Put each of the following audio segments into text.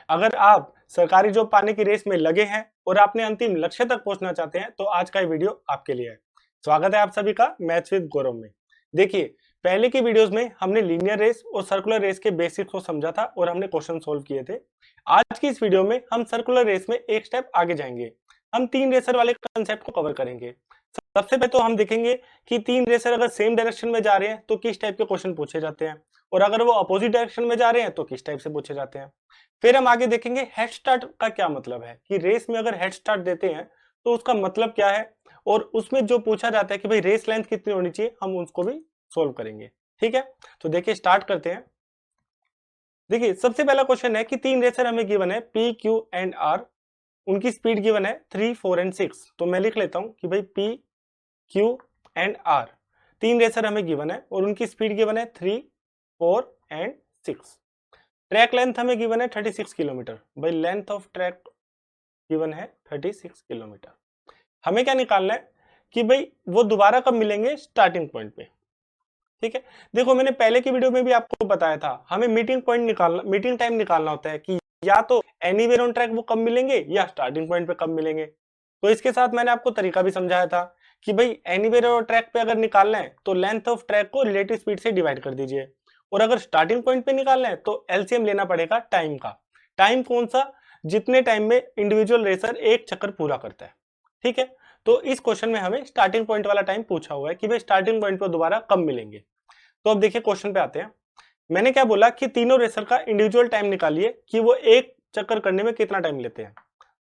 अगर आप सरकारी जॉब पाने की रेस में लगे हैं और अपने अंतिम लक्ष्य तक पहुंचना चाहते हैं तो आज का ये वीडियो आपके लिए है। स्वागत है आप सभी का मैथ्स विद गौरव में। देखिए, पहले की वीडियोस में हमने लीनियर रेस और सर्कुलर रेस के बेसिक्स को समझा था और हमने क्वेश्चन सोल्व किए थे। आज की इस वीडियो में हम सर्कुलर रेस में एक स्टेप आगे जाएंगे। हम तीन रेसर वाले कंसेप्ट को कवर करेंगे। सबसे पहले तो हम देखेंगे कि तीन रेसर अगर सेम डायरेक्शन में जा रहे हैं तो किस टाइप के क्वेश्चन पूछे जाते हैं, और अगर वो अपोजिट डायरेक्शन में जा रहे हैं तो किस टाइप से पूछे जाते हैं। फिर हम आगे देखेंगे हेड स्टार्ट का क्या मतलब है, कि रेस में अगर हेड स्टार्ट देते हैं तो उसका मतलब क्या है, और उसमें जो पूछा जाता है कि भाई रेस लेंथ कितनी होनी चाहिए, हम उसको भी सोल्व करेंगे। ठीक है, तो देखिए स्टार्ट करते हैं। देखिए सबसे पहला क्वेश्चन है कि तीन रेसर हमें गिवन है पी क्यू एंड आर, उनकी स्पीड गिवन है 3, 4 एंड 6। तो मैं लिख लेता हूं कि भाई पी क्यू एंड आर तीन रेसर हमें गिवन है और उनकी स्पीड गिवन है 3, 4 एंड 6। ट्रैक लेंथ हमें गिवन है 36 किलोमीटर। भाई लेंथ ऑफ ट्रैक गिवन है 36 किलोमीटर। हमें क्या निकालना है कि भाई वो दोबारा कब मिलेंगे, स्टार्टिंग पॉइंट पे। ठीक है, देखो मैंने पहले की वीडियो में भी आपको बताया था, हमें मीटिंग पॉइंट निकालना, मीटिंग टाइम निकालना होता है कि या तो एनीवेयर ऑन ट्रैक वो कब मिलेंगे या स्टार्टिंग पॉइंट पे कब मिलेंगे। तो इसके साथ मैंने आपको तरीका भी समझाया था कि भाई एनीवेयर ऑन ट्रैक पे अगर निकालना है तो लेंथ ऑफ ट्रैक को रिलेटिव स्पीड से डिवाइड कर दीजिए, और अगर स्टार्टिंग पॉइंट पे निकालना है तो एलसीएम लेना पड़ेगा टाइम का। टाइम कौन सा, जितने टाइम में इंडिविजुअल रेसर एक चक्कर पूरा करता है। ठीक है, तो इस क्वेश्चन में हमें स्टार्टिंग पॉइंट वाला टाइम पूछा हुआ है कि भाई स्टार्टिंग पॉइंट पे दोबारा कब मिलेंगे। तो अब देखिए क्वेश्चन पे आते हैं। मैंने क्या बोला कि तीनों रेसर का इंडिविजुअल टाइम निकालिए कि वो एक चक्कर करने में कितना टाइम लेते हैं।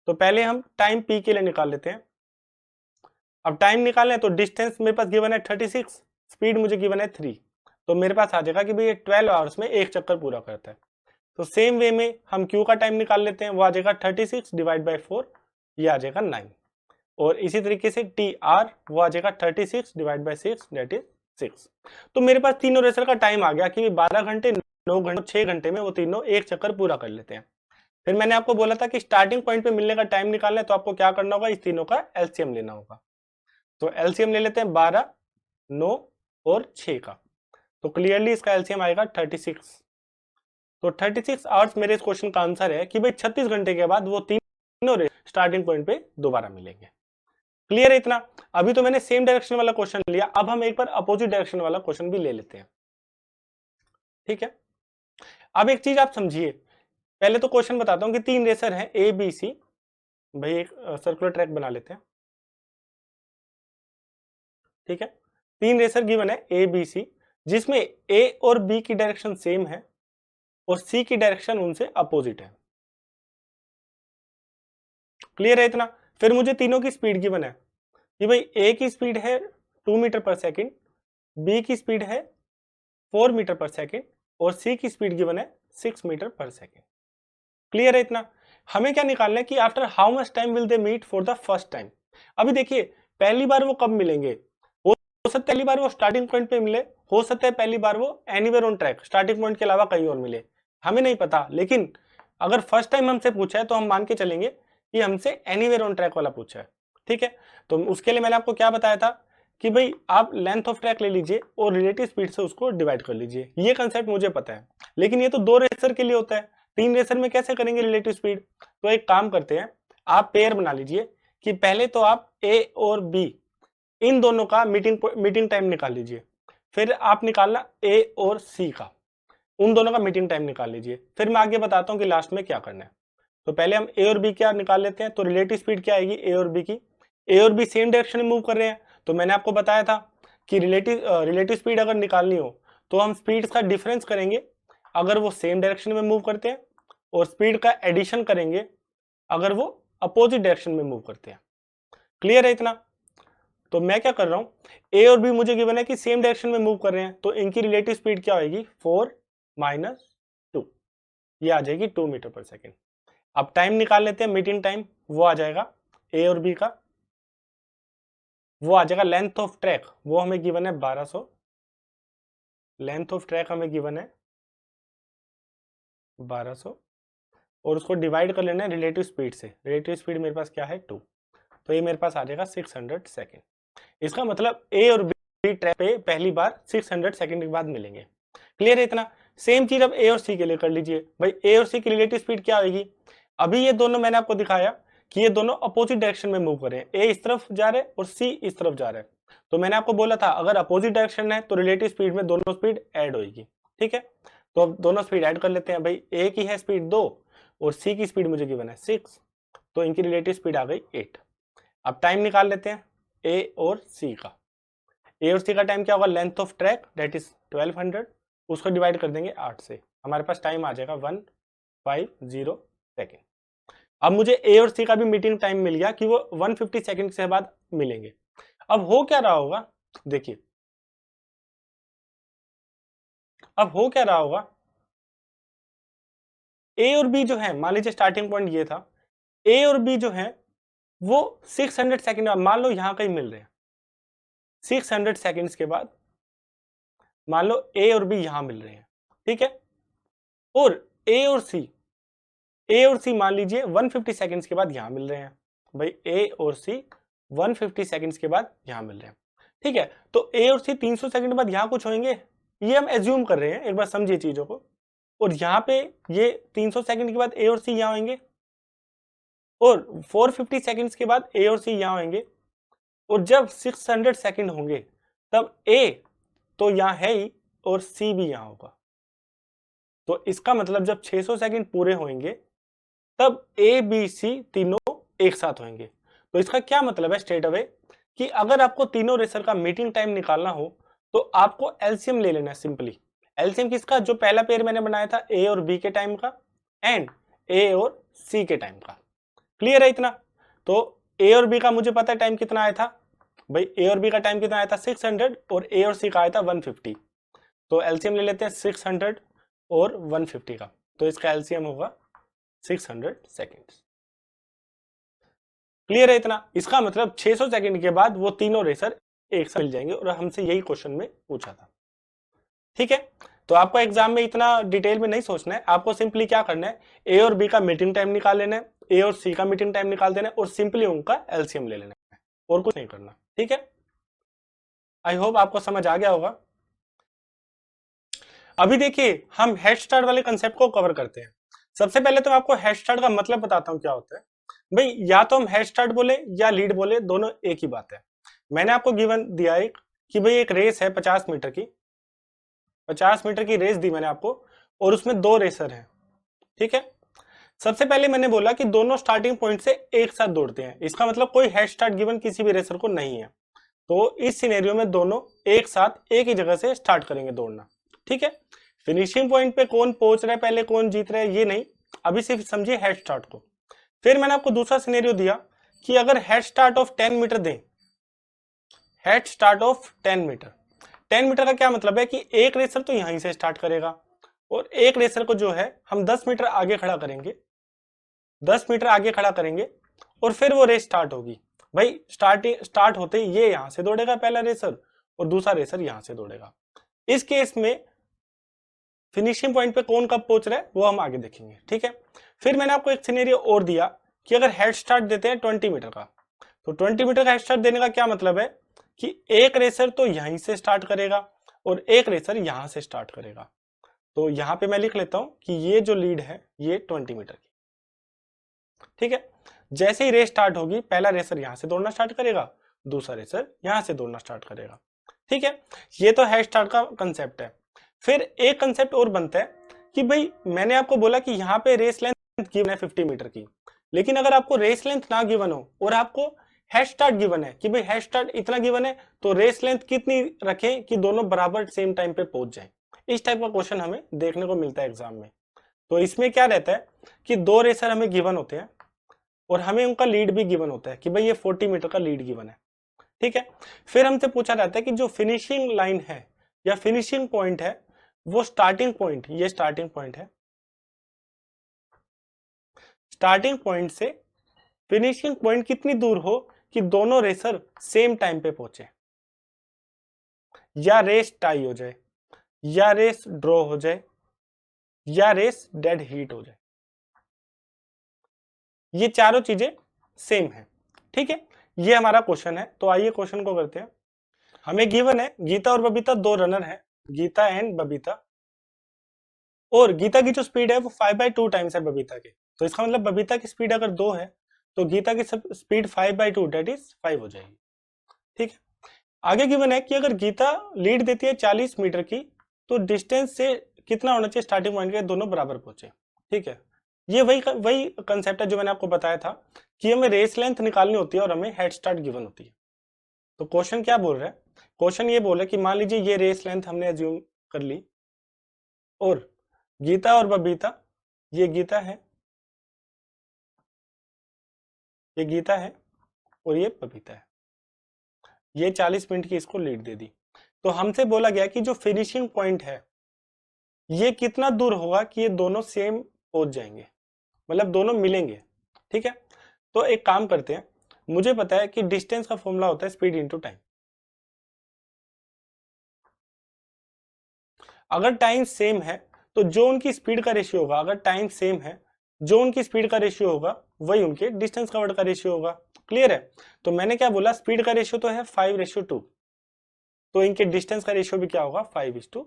तो पहले हम टाइम पी के लिए निकाल लेते हैं। अब टाइम निकालें तो डिस्टेंस मेरे पास गिवन है 36, स्पीड मुझे गिवन है 3, तो मेरे पास आ जाएगा कि भाई ये 12 आवर्स में एक चक्कर पूरा करता है। तो सेम वे में हम क्यू का टाइम निकाल लेते हैं, वो आ जाएगा 36 डिवाइड बाई 4, ये आ जाएगा 9। और इसी तरीके से टी आर वो आ जाएगा 36 डिवाइड बाई 6 दैट इज 6। तो मेरे पास तीनों रेसर का टाइम आ गया कि 12 घंटे, 9 घंटे, 6 घंटे में वो तीनों एक चक्कर पूरा कर लेते हैं। फिर मैंने आपको बोला था कि स्टार्टिंग पॉइंट पे मिलने का टाइम निकालना है तो आपको क्या करना होगा, इस तीनों का एलसीएम लेना होगा। तो एलसीएम ले लेते हैं 12, 9 और 6 का। तो क्लियरली इसका एलसीएम आएगा 36। तो 36 आवर्स मेरे इस क्वेश्चन का आंसर है कि भाई 36 घंटे के बाद वो तीनों स्टार्टिंग पॉइंट पे दोबारा मिलेंगे। क्लियर है इतना। अभी तो मैंने सेम डायरेक्शन वाला क्वेश्चन लिया, अब हम एक बार अपोजिट डायरेक्शन वाला क्वेश्चन भी ले लेते हैं। ठीक है, अब एक चीज आप समझिए, पहले तो क्वेश्चन बताता हूं कि तीन रेसर हैं ए बी सी। भाई एक सर्कुलर ट्रैक बना लेते हैं। ठीक है, तीन रेसर गिवन है ए बी सी, जिसमें ए और बी की डायरेक्शन सेम है और सी की डायरेक्शन उनसे अपोजिट है। क्लियर है इतना। फिर मुझे तीनों की स्पीड गिवन है कि भाई ए की स्पीड है 2 मीटर पर सेकेंड, बी की स्पीड है 4 मीटर पर सेकेंड और सी की स्पीड गिवन है 6 मीटर पर सेकेंड। क्लियर है इतना। हमें क्या निकालना है कि after how much time will they meet for the first time. अभी देखिए पहली बार वो कब मिलेंगे, हो सकता है पहली बार वो स्टार्टिंग पॉइंट पे मिले, हो सकता है पहली बार वो anywhere on track starting point के अलावा कहीं और मिले, हमें नहीं पता। लेकिन अगर फर्स्ट टाइम हमसे पूछा है तो हम मान के चलेंगे कि हमसे एनीवेयर ऑन ट्रैक वाला पूछा है। ठीक है, तो उसके लिए मैंने आपको क्या बताया था कि भाई आप लेंथ ऑफ ट्रैक ले लीजिए और रिलेटिव स्पीड से उसको डिवाइड कर लीजिए। ये कंसेप्ट मुझे पता है, लेकिन ये तो दो रेसर के लिए होता है, तीन रेसर में कैसे करेंगे रिलेटिव स्पीड। तो एक काम करते हैं, आप पेयर बना लीजिए कि पहले तो आप ए और बी इन दोनों का मीटिंग टाइम निकाल लीजिए, फिर आप निकालना ए और सी का, उन दोनों का मीटिंग टाइम निकाल लीजिए। फिर मैं आगे बताता हूं कि लास्ट में क्या करना है। तो पहले हम ए और बी क्या निकाल लेते हैं। तो रिलेटिव स्पीड क्या आएगी ए और बी की, ए और बी सेम डायरेक्शन में मूव कर रहे हैं, तो मैंने आपको बताया था कि रिलेटिव स्पीड अगर निकालनी हो तो हम स्पीड का डिफरेंस करेंगे अगर वो सेम डायरेक्शन में मूव करते हैं, और स्पीड का एडिशन करेंगे अगर वो अपोजिट डायरेक्शन में मूव करते हैं। क्लियर है इतना। तो मैं क्या कर रहा हूं, ए और बी मुझे गिवन है कि सेम डायरेक्शन में मूव कर रहे हैं, तो इनकी रिलेटिव स्पीड क्या होगी 4 माइनस 2, ये आ जाएगी 2 मीटर पर सेकेंड। अब टाइम निकाल लेते हैं, मीटिंग टाइम वो आ जाएगा ए और बी का, वो आ जाएगा लेंथ ऑफ ट्रैक, वो हमें गिवन है 1200, लेंथ ऑफ ट्रैक हमें गिवन है 1200, और उसको डिवाइड कर लेना है रिलेटिव स्पीड से। रिलेटिव स्पीड मेरे पास क्या है 2, तो ये मेरे पास आ जाएगा 600 सेकेंड। इसका मतलब ए और बी ट्रैक पे पहली बार 600 सेकेंड के बाद मिलेंगे। क्लियर है इतना। सेम चीज अब ए और सी के लिए कर लीजिए। भाई ए और सी की रिलेटिव स्पीड क्या होगी? अभी ये दोनों मैंने आपको दिखाया कि ये दोनों अपोजिट डायरेक्शन में मूव कर रहे हैं, ए इस तरफ जा रहे हैं और सी इस तरफ जा रहे हैं। तो मैंने आपको बोला था अगर अपोजिट डायरेक्शन है तो रिलेटिव स्पीड में दोनों स्पीड ऐड होगी। ठीक है, तो अब दोनों स्पीड ऐड कर लेते हैं। भाई ए की है स्पीड 2 और सी की स्पीड मुझे गिवन है 6, तो इनकी रिलेटिव स्पीड आ गई 8। अब टाइम निकाल लेते हैं ए और सी का। ए और सी का टाइम क्या होगा? Length of track that is 1200, उसको डिवाइड कर देंगे 8 से, हमारे पास टाइम आ जाएगा 150 सेकेंड। अब मुझे ए और सी का भी मीटिंग टाइम मिल गया कि वो 150 सेकंड से बाद मिलेंगे। अब हो क्या रहा होगा? देखिए अब हो क्या रहा होगा, ए और बी जो है, मान लीजिए स्टार्टिंग पॉइंट ये था, ए और बी जो है वो 600 सेकंड मान लो यहां कहीं मिल रहे हैं, 600 सेकंड्स के बाद मान लो ए और बी यहां मिल रहे हैं। ठीक है, और ए और सी मान लीजिए 150 सेकंड्स के बाद यहां मिल रहे हैं। भाई ए और सी 150 सेकंड्स के बाद यहां मिल रहे हैं। ठीक है, तो ए और सी 300 सेकंड बाद यहां कुछ होंगे, ये हम एज्यूम कर रहे हैं, एक बार समझिए चीजों को। और यहाँ पे ये 300 सेकंड के बाद ए और सी यहाँ होंगे और 450 सेकंड्स के बाद ए और सी यहाँ होंगे, और जब 600 सेकंड होंगे तब ए तो यहाँ है ही और सी भी यहाँ होगा। तो इसका मतलब जब 600 सेकंड पूरे होंगे तब ए बी सी तीनों एक साथ होंगे। तो इसका क्या मतलब है स्ट्रेट अवे कि अगर आपको तीनों रेसर का मीटिंग टाइम निकालना हो तो आपको एलसीएम ले लेना है। सिंपली एलसीएम किसका? जो पहला पेयर मैंने बनाया था ए और बी के टाइम का एंड ए और सी के टाइम का। क्लियर है इतना? तो ए और बी का मुझे पता है टाइम कितना आया था। भाई ए और बी का टाइम कितना आया था 600 और ए और सी का आया था 150। तो एलसीएम ले लेते हैं 600 और 150 का, तो इसका एलसीएम होगा 600 सेकेंड्स। क्लियर है इतना? इसका मतलब 600 सेकंड के बाद वो तीनों रेसर एक साथ मिल जाएंगे और हमसे यही क्वेश्चन में पूछा था। ठीक है, तो आपको एग्जाम में इतना डिटेल में नहीं सोचना है, आपको सिंपली क्या करना है, ए और बी का मीटिंग टाइम निकाल लेना है, ए और सी का मीटिंग टाइम निकाल देना है और सिंपली उनका एलसीएम ले लेना है, और कुछ नहीं करना। ठीक है, आई होप आपको समझ आ गया होगा। अभी देखिए हम हेड स्टार्ट वाले कंसेप्ट को कवर करते हैं। सबसे पहले तो मैं आपको हेड स्टार्ट का मतलब बताता हूं क्या होता है। भाई या तो हम हेड स्टार्ट बोले या लीड बोले, दोनों एक ही बात है। मैंने आपको गिवन दिया एक कि भाई एक रेस है 50 मीटर की, 50 मीटर की रेस दी मैंने आपको और उसमें दो रेसर हैं। ठीक है, सबसे पहले मैंने बोला कि दोनों स्टार्टिंग पॉइंट से एक साथ दौड़ते हैं, इसका मतलब कोई हेड स्टार्ट गिवन किसी भी रेसर को नहीं है। तो इस सिनेरियो में दोनों एक साथ एक ही जगह से स्टार्ट करेंगे दौड़ना। ठीक है, फिनिशिंग पॉइंट पे कौन पहुंच रहा है पहले, कौन जीत रहा है ये नहीं, अभी सिर्फ समझिए हेड स्टार्ट को। फिर मैंने आपको दूसरा सिनेरियो दिया कि अगर हेड स्टार्ट ऑफ 10 मीटर दें, head start of 10 metre, 10 metre का क्या मतलब है कि एक रेसर तो यहीं से स्टार्ट करेगा और एक रेसर को जो है हम 10 मीटर आगे खड़ा करेंगे, 10 मीटर आगे खड़ा करेंगे और फिर वो रेस स्टार्ट होगी। भाई स्टार्ट होते ही ये यहां से दौड़ेगा पहला रेसर और दूसरा रेसर यहां से दौड़ेगा। इस केस में फिनिशिंग पॉइंट पे कौन कब पहुंच रहा है वो हम आगे देखेंगे। ठीक है, फिर मैंने आपको एक सिनेरियो और दिया कि अगर हेड स्टार्ट देते हैं 20 मीटर का, तो 20 मीटर का हेड स्टार्ट देने का क्या मतलब है कि एक रेसर तो यहीं से स्टार्ट करेगा और एक रेसर यहां से स्टार्ट करेगा। तो यहां पे मैं लिख लेता हूं कि ये जो लीड है ये 20 मीटर की। ठीक है, जैसे ही रेस स्टार्ट होगी पहला रेसर यहां से दौड़ना स्टार्ट करेगा, दूसरा रेसर यहां से दौड़ना स्टार्ट करेगा। ठीक है, ये तो हेड स्टार्ट का कंसेप्ट है। फिर एक कंसेप्ट और बनता है कि भाई मैंने आपको बोला कि यहाँ पे रेस लेंथ गिवन है 50 मीटर की, लेकिन अगर आपको रेस लेंथ ना गिवन हो और आपको हेड स्टार्ट गिवन है कि भाई हेड स्टार्ट इतना गिवन है तो रेस लेंथ कितनी रखें कि दोनों बराबर सेम टाइम पे पहुंच जाए। इस टाइप का क्वेश्चन हमें देखने को मिलता है एग्जाम में। तो इसमें क्या रहता है कि दो रेसर हमें गिवन होते हैं और हमें उनका लीड भी गिवन होता है कि भाई ये 40 मीटर का लीड गिवन है। ठीक है, फिर हमसे पूछा जाता है कि जो फिनिशिंग लाइन है या फिनिशिंग पॉइंट है वो स्टार्टिंग पॉइंट, ये स्टार्टिंग पॉइंट है, स्टार्टिंग पॉइंट से फिनिशिंग पॉइंट कितनी दूर हो कि दोनों रेसर सेम टाइम पे पहुंचे, या रेस टाई हो जाए, या रेस ड्रॉ हो जाए, या रेस डेड हीट हो जाए। ये चारों चीजें सेम है। ठीक है, ये हमारा क्वेश्चन है। तो आइए क्वेश्चन को करते हैं। हमें गिवन है गीता और बबीता दो रनर हैं, गीता एंड बबीता और गीता की जो स्पीड है वो 5/2 टाइम्स है बबीता के। तो इसका मतलब बबीता की स्पीड अगर 2 है तो गीता की स्पीड 5/2 डेट इज 5 हो जाएगी। ठीक है, आगे गिवन है कि अगर गीता लीड देती है 40 मीटर की तो डिस्टेंस से कितना होना चाहिए स्टार्टिंग पॉइंट के दोनों बराबर पहुंचे। ठीक है, ये वही कंसेप्ट है जो मैंने आपको बताया था कि हमें रेस लेंथ निकालनी होती है और हमें हेड स्टार्ट गिवन होती है। तो क्वेश्चन क्या बोल रहा है, क्वेश्चन ये बोल रहा है कि मान लीजिए ये रेस लेंथ हमने एज्यूम कर ली और गीता और बबीता, ये गीता है, ये गीता है और ये बबीता है, ये 40 मिनट की इसको लीड दे दी। तो हमसे बोला गया कि जो फिनिशिंग पॉइंट है ये कितना दूर होगा कि ये दोनों सेम पहुंच जाएंगे, मतलब दोनों मिलेंगे। ठीक है, तो एक काम करते हैं, मुझे पता है कि डिस्टेंस का फॉर्मूला होता है स्पीड इनटू टाइम। अगर टाइम सेम है तो जो उनकी स्पीड का रेशियो होगा, अगर टाइम सेम है जो उनकी स्पीड का रेशियो होगा वही उनके डिस्टेंस कवर्ड का रेशियो होगा। क्लियर है, तो मैंने क्या बोला, स्पीड का रेशियो तो है 5:2, तो इनके डिस्टेंस का रेशियो भी क्या होगा 5:2।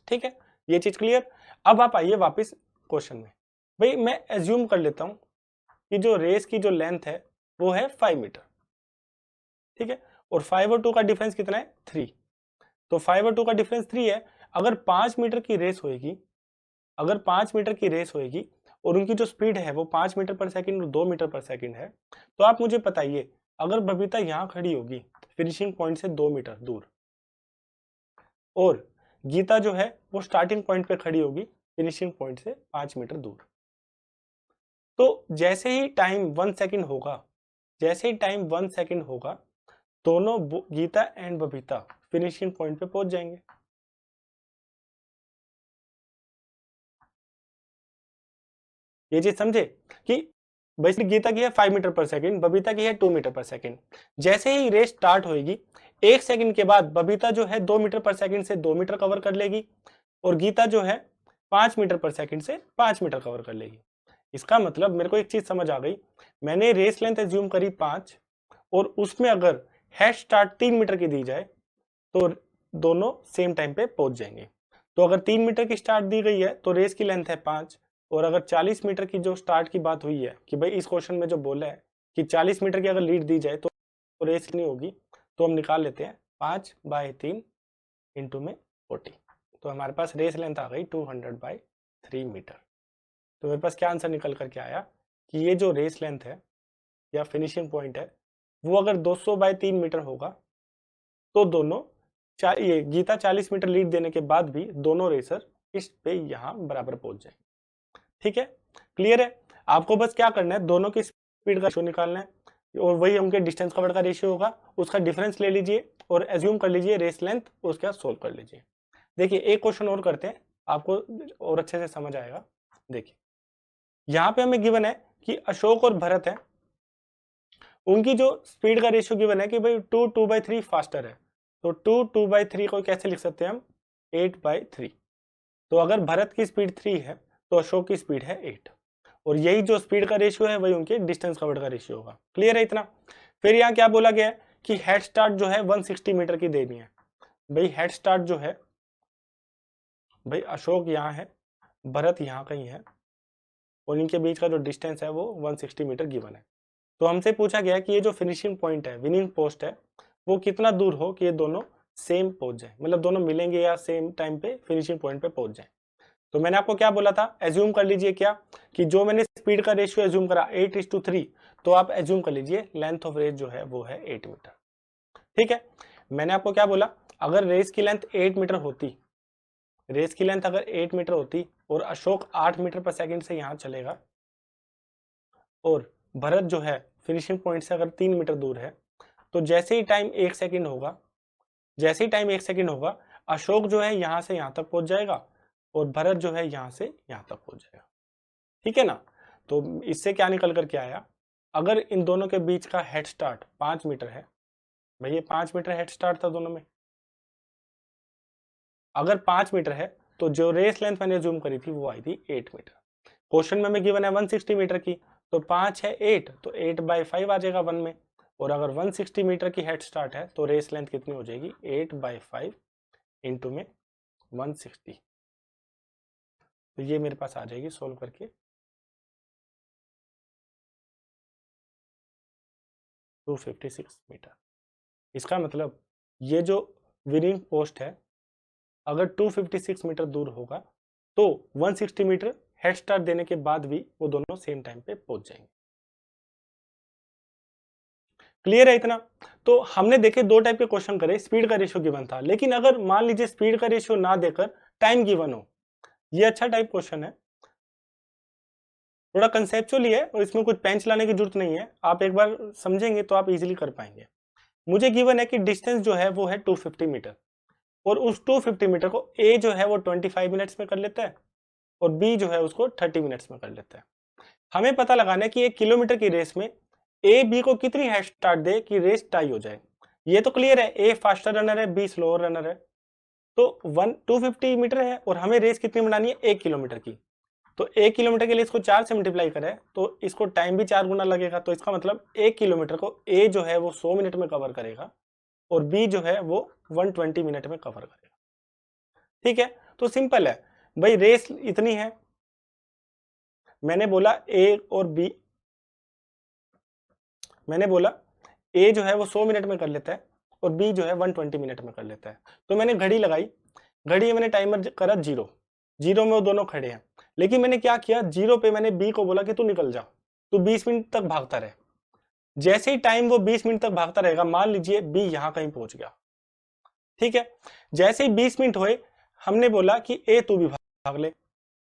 ठीक है, ये चीज क्लियर। अब आप आइए वापस क्वेश्चन में। भाई मैं एज्यूम कर लेता हूं कि जो रेस की जो लेंथ है वो है 5 मीटर। ठीक है, और 5 और 2 का डिफरेंस कितना है 3, तो 5 और 2 का डिफरेंस 3 है। अगर 5 मीटर की रेस होएगी, अगर 5 मीटर की रेस होएगी और उनकी जो स्पीड है वो 5 मीटर पर सेकंड और 2 मीटर पर सेकंड है, तो आप मुझे बताइए अगर बबीता यहां खड़ी होगी फिनिशिंग पॉइंट से 2 मीटर दूर और गीता जो है वो स्टार्टिंग पॉइंट पे खड़ी होगी फिनिशिंग पॉइंट से 5 मीटर दूर, तो जैसे ही टाइम 1 सेकंड होगा, जैसे ही टाइम 1 सेकंड होगा दोनों Geeta and Babita finishing point पे पहुंच जाएंगे। ये चीज समझे कि बेसिक गीता की है 5 मीटर पर सेकंड, बबीता की है 2 मीटर पर सेकंड। जैसे ही रेस स्टार्ट होगी 1 सेकंड के बाद बबीता जो है 2 मीटर पर सेकंड से 2 मीटर कवर कर लेगी और गीता जो है 5 मीटर पर सेकंड से 5 मीटर कवर कर लेगी। इसका मतलब मेरे को एक चीज समझ आ गई, मैंने रेस लेंथ एज्यूम करी 5 और उसमें अगर हेड स्टार्ट 3 मीटर की दी जाए तो दोनों सेम टाइम पे पहुंच जाएंगे। तो अगर 3 मीटर की स्टार्ट दी गई है तो रेस की लेंथ है 5, और अगर 40 मीटर की जो स्टार्ट की बात हुई है कि भाई इस क्वेश्चन में जो बोला है कि 40 मीटर की अगर लीड दी जाए तो रेस नहीं होगी, तो हम निकाल लेते हैं 5/3 इंटू में 40, तो हमारे पास रेस लेंथ आ गई 200/3 मीटर। तो मेरे पास क्या आंसर निकल करके आया कि ये जो रेस लेंथ है या फिनिशिंग पॉइंट है वो अगर 200/3 मीटर होगा तो दोनों ये गीता 40 मीटर लीड देने के बाद भी दोनों रेसर इस पे यहाँ बराबर पहुंच जाए। ठीक है, क्लियर है। आपको बस क्या करना है, दोनों की स्पीड का रेशियो निकालना है और वही उनके डिस्टेंस कवर्ड का रेशियो होगा, उसका डिफरेंस ले लीजिए और एज्यूम कर लीजिए रेस लेंथ, उसके बाद सोल्व कर लीजिए। देखिए एक क्वेश्चन और करते हैं, आपको और अच्छे से समझ आएगा। देखिए यहाँ पे हमें गिवन है कि अशोक और भरत है, उनकी जो स्पीड का रेशियो गिवन है कि भाई 2/3 फास्टर है, तो 2/3 को कैसे लिख सकते हैं हम 8/3। तो अगर भरत की स्पीड 3 है तो अशोक की स्पीड है 8, और यही जो स्पीड का रेशियो है वही उनके डिस्टेंस कवर्ड का रेशियो होगा। क्लियर है इतना। फिर यहाँ क्या बोला गया है कि हेड स्टार्ट जो है 160 मीटर की देनी है। भाई हेड स्टार्ट जो है, भाई अशोक यहाँ है, भरत यहाँ कहीं है और इनके बीच का जो डिस्टेंस है वो 160 मीटर गिवन है। तो हमसे पूछा गया कि ये जो फिनिशिंग पॉइंट है, विनिंग पोस्ट है, वो कितना दूर हो कि ये दोनों सेम पहुंच जाए, मतलब दोनों मिलेंगे या सेम टाइम पे फिनिशिंग पॉइंट पे पहुंच जाए। तो मैंने आपको क्या बोला था, एज्यूम कर लीजिए क्या कि जो मैंने स्पीड का रेशियो एज्यूम करा 8:3, तो आप एज्यूम कर लीजिए लेंथ ऑफ रेस जो है वो है 8 मीटर। ठीक है, मैंने आपको क्या बोला, अगर रेस की लेंथ 8 मीटर होती, रेस की लेंथ अगर 8 मीटर होती और अशोक 8 मीटर पर सेकंड से यहां चलेगा और भरत जो है फिनिशिंग पॉइंट से अगर 3 मीटर दूर है, तो जैसे ही टाइम 1 सेकंड होगा, जैसे ही टाइम 1 सेकंड होगा अशोक जो है यहां से यहां तक पहुंच जाएगा और भरत जो है यहां से यहां तक पहुंच जाएगा। ठीक है ना। तो इससे क्या निकल कर के आया, अगर इन दोनों के बीच का हेड स्टार्ट 5 मीटर है, भैया 5 मीटर हेड स्टार्ट था दोनों में, अगर 5 मीटर है तो जो रेस लेंथ मैंने जूम करी थी वो आई थी 8 मीटर। क्वेश्चन में हमें गिवन है 160 मीटर की, तो 5 है 8, तो 8/5 आ जाएगा 1 में, और अगर 160 मीटर की हेड स्टार्ट है तो रेस लेंथ कितनी हो जाएगी 8/5 इंटू में 160। तो ये मेरे पास आ जाएगी सोल्व करके 256 मीटर। इसका मतलब ये जो विनिंग पोस्ट है अगर 256 मीटर दूर होगा तो 160 मीटर हेड स्टार्ट देने के बाद भी वो दोनों सेम टाइम पे पहुंच जाएंगे। क्लियर है इतना? तो हमने देखे दो टाइप के क्वेश्चन करे, स्पीड का रेशियो गिवन था, लेकिन अगर मान लीजिए स्पीड का रेशियो ना देकर टाइम गिवन हो, ये अच्छा टाइप क्वेश्चन है, थोड़ा कंसेप्चुअली है और इसमें कुछ पेंच लाने की जरूरत नहीं है, आप एक बार समझेंगे तो आप इजीली कर पाएंगे। मुझे गिवन है कि डिस्टेंस जो है वो है 250 मीटर और उस 250 मीटर को ए जो है वो 25 मिनट्स में कर लेता है और बी जो है उसको 30 मिनट्स में कर लेता है। हमें पता लगाना है कि 1 किलोमीटर की रेस में ए बी को कितनी हेड स्टार्ट दे कि रेस टाई हो जाए। ये तो क्लियर है, ए फास्टर रनर है, बी स्लोअर रनर है। तो 250 मीटर है और हमें रेस कितनी बनानी है 1 किलोमीटर की। तो 1 किलोमीटर के लिए इसको 4 से मल्टीप्लाई करें तो इसको टाइम भी 4 गुना लगेगा। तो इसका मतलब 1 किलोमीटर को ए जो है वो 100 मिनट में कवर करेगा और बी जो है वो 120 मिनट में कवर करेगा। ठीक है, तो सिंपल है भाई, रेस इतनी है, मैंने बोला ए और बी, मैंने बोला ए जो है वो 100 मिनट में कर लेता है और बी जो है 120 मिनट में कर लेता है। तो मैंने घड़ी लगाई, घड़ी में मैंने टाइमर करा 0, 0 में वो दोनों खड़े हैं, लेकिन मैंने क्या किया 0 पे मैंने बी को बोला कि तू निकल जा, तू 20 मिनट तक भागता रहे। जैसे ही टाइम वो 20 मिनट तक भागता रहेगा, मान लीजिए बी यहां कहीं पहुंच गया, ठीक है, जैसे ही 20 मिनट हुए हमने बोला कि ए तू भी भाग ले।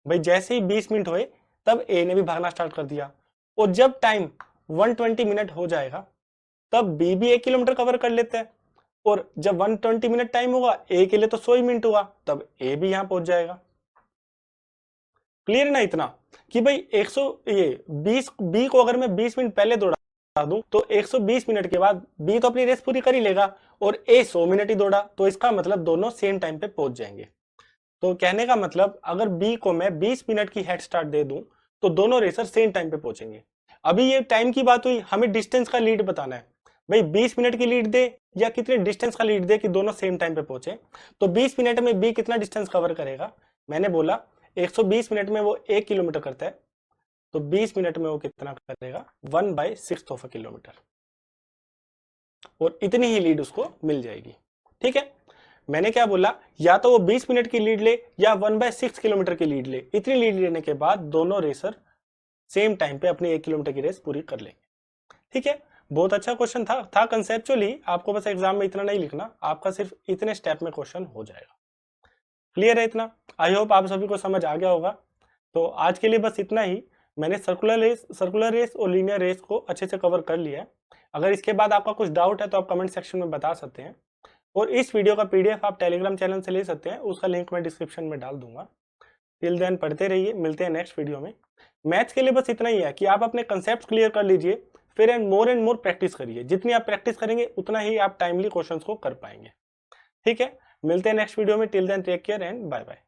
भाई जैसे ही 20 मिनट हुए तब ए ने भी भागना स्टार्ट कर दिया और जब टाइम 120 मिनट हो जाएगा तब बी भी 1 किलोमीटर कवर कर लेते हैं और जब 120 मिनट टाइम होगा ए के लिए तो 100 मिनट हुआ, तब ए भी यहां पहुंच जाएगा। क्लियर है ना इतना कि भाई 20 बी को अगर मैं 20 मिनट पहले दौड़ा दूं तो 120 मिनट के बाद बी तो अपनी रेस पूरी कर ही लेगा और ए 100 मिनट ही दौड़ा, तो इसका मतलब दोनों सेम टाइम पे पहुंच जाएंगे। तो कहने का मतलब अगर बी को मैं 20 मिनट की हेड स्टार्ट दे दूं तो दोनों रेसर सेम टाइम पे पहुंचेंगे। अभी ये टाइम की बात हुई, हमें डिस्टेंस का लीड बताना है, भाई 20 मिनट की लीड दे या कितने डिस्टेंस का लीड दे कि दोनों सेम टाइम पे पहुंचे। तो 20 मिनट में बी कितना डिस्टेंस कवर करेगा, मैंने बोला 120 मिनट में वो 1 किलोमीटर करता है, तो 20 मिनट में वो कितना करेगा 1/6 ऑफ अ किलोमीटर, और इतनी ही लीड उसको मिल जाएगी। ठीक है, मैंने क्या बोला, या तो वो 20 मिनट की लीड ले या 1/6 किलोमीटर की लीड ले, इतनी लीड लेने के बाद दोनों रेसर सेम टाइम पे अपनी 1 किलोमीटर की रेस पूरी कर लेंगे। ठीक है, बहुत अच्छा क्वेश्चन था कंसेप्चुअली, आपको बस एग्जाम में इतना नहीं लिखना, आपका सिर्फ इतने स्टेप में क्वेश्चन हो जाएगा। क्लियर है इतना? आई होप आप सभी को समझ आ गया होगा। तो आज के लिए बस इतना ही, मैंने सर्कुलर रेस और लीनियर रेस को अच्छे से कवर कर लिया है। अगर इसके बाद आपका कुछ डाउट है तो आप कमेंट सेक्शन में बता सकते हैं और इस वीडियो का पीडीएफ आप टेलीग्राम चैनल से ले सकते हैं, उसका लिंक मैं डिस्क्रिप्शन में डाल दूंगा। टिल देन पढ़ते रहिए, मिलते हैं नेक्स्ट वीडियो में। मैथ्स के लिए बस इतना ही है कि आप अपने कंसेप्ट क्लियर कर लीजिए, फिर एंड मोर प्रैक्टिस करिए, जितनी आप प्रैक्टिस करेंगे उतना ही आप टाइमली क्वेश्चंस को कर पाएंगे। ठीक है, मिलते हैं नेक्स्ट वीडियो में। Till then take care and bye bye.